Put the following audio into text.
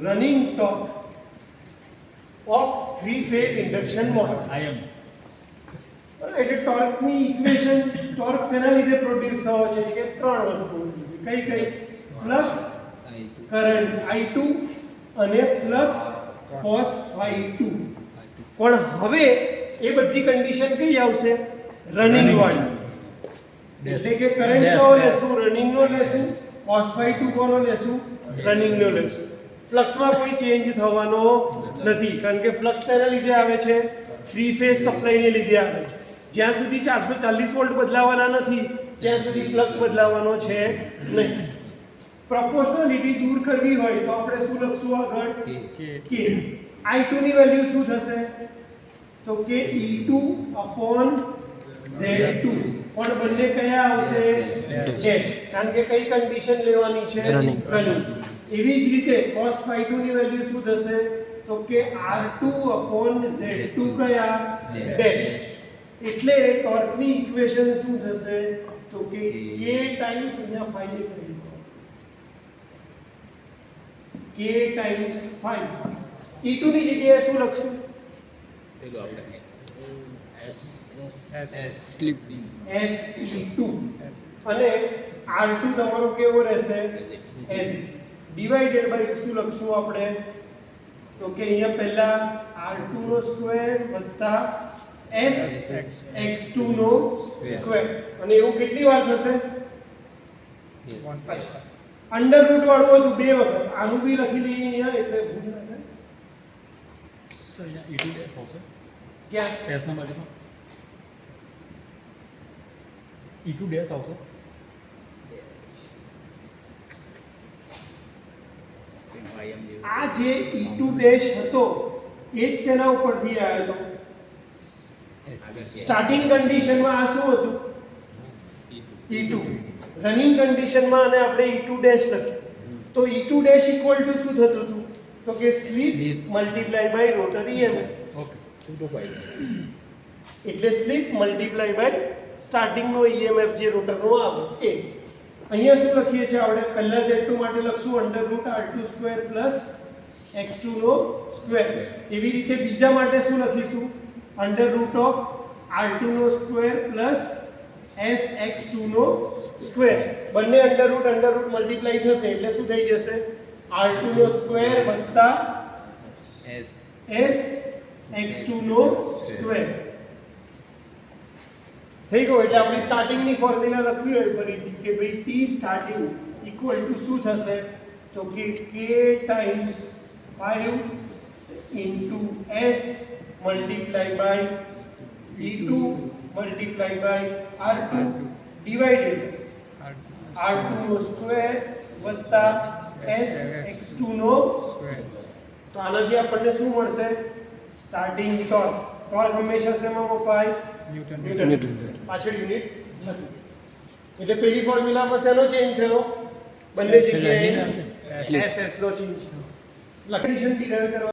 Running torque of 3 phase induction motor. એટલે ટોર્કની equation, torque શેના લીધે પ્રોડ્યુસ થવો છે કે ત્રણ વસ્તુ કઈ કઈ? ફ્લક્સ, કરંટ I2 અને ફ્લક્સ cos ∅2. પણ હવે એ બધી કન્ડિશન કઈ આવશે? રનિંગ વાળી. એટલે કે કરંટ નો લેશું, રનિંગ નો લેશું, cos ∅2 કોનો લેશું? રનિંગ નો લેશું. ફ્લક્સમાં કોઈ ચેન્જ થવાનો નથી, કારણ કે ફ્લક્સ શેના લીધે આવે છે? 3 ફેઝ સપ્લાયને લીધે આવે છે. જ્યાં સુધી 440 વોલ્ટ બદલાવાના નથી ત્યાં સુધી ફ્લક્સ બદલાવાનો છે નહીં. પ્રોપોર્શનાલિટી દૂર કરવી હોય તો આપણે શું લખશું આગળ? કે I2 ની વેલ્યુ શું થશે? તો કે E2 upon Z2. પણ બંને કયા આવશે? ડેશ. કારણ કે કઈ કન્ડિશન લેવાની છે? રનિંગ. એવી જ રીતે cos ∅2 ની વેલ્યુ શું થશે? તો કે R2 upon Z2 કયા? ડેશ. એટલે ટોર્કની ઇક્વેશન શું થશે? તો કે k ટાઈમ્સ અહીંયા phi એ કરી દો, k ટાઈમ્સ phi. E2 ની જગ્યાએ શું લખશું? પેલું આપણે સ્લીપ SE2. અને R2 તમારો કેવો રહેશે? S ડિવાઇડેડ બાય શું લખશું આપણે? તો કે અહીંયા પહેલા R2 નો સ્ક્વેર વત્તા S x2 નો સ્ક્વેર. અને એવું કેટલી વાર થશે? અંડર રૂટ વાળું હતું બે વખત. આનું બી લખી લઈએ અહીંયા એટલે ભૂલ ના થાય. સર અહીંયા E2 ડેશ આવશે ક્યાં? S ના બાજુમાં E2 ડેશ આવશે. આ જે E2 ડેશ હતો એ જ શેના ઉપરથી આવ્યો હતો? સ્ટાર્ટિંગ કન્ડિશનમાં આ શું હતું? E2. રનિંગ કન્ડિશનમાં અને આપણે E2 ડેશ લખ્યું તો E2 ડેશ ઇક્વલ ટુ શું થતું હતું? તો કે slip multiply by rotor EMF. Okay. એટલે સ્લીપ મલ્ટીપ્લાય બાય સ્ટાર્ટિંગ નો EMF જે રોટરનો આવે એ. અહીંયા શું લખીએ છીએ આપણે? પહેલા Z2 માટે લખશું under root R2 square plus x2 નો સ્ક્વેર. એવી રીતે બીજા માટે શું લખીશું? અંડર રૂટ ઓફ R2 નો સ્ક્વેર પ્લસ SX2 નો સ્ક્વેર. બંને અંડર રૂટ મલ્ટીપ્લાય થશે એટલે શું થઈ જશે? R2 નો સ્ક્વેર વત્તા SX2 નો સ્ક્વેર થઈ ગયો. એટલે આપણી સ્ટાર્ટિંગની ફોર્મ્યુલા લખવી હોય ફરીથી કે ભાઈ T સ્ટાર્ટિંગ ઇક્વલ ટુ શું થશે? તો કે K times 5 into S multiply by E2 multiply by R2 divided R2 નો સ્ક્વેર વત્તા SX2 નો સ્ક્વેર. તો આનાથી આપણને શું મળશે? Starting torque. ટોર્ક હંમેશા શેમાં વપરાય? ન્યૂટન. પાછળ યુનિટ નથી. એટલે પહેલી ફોર્મ્યુલામાં શેનો ચેન્જ થયો? બંને જગ્યાએ SS નો ચેન્જ થયો. લખીશન ડિરાઈવ કરવા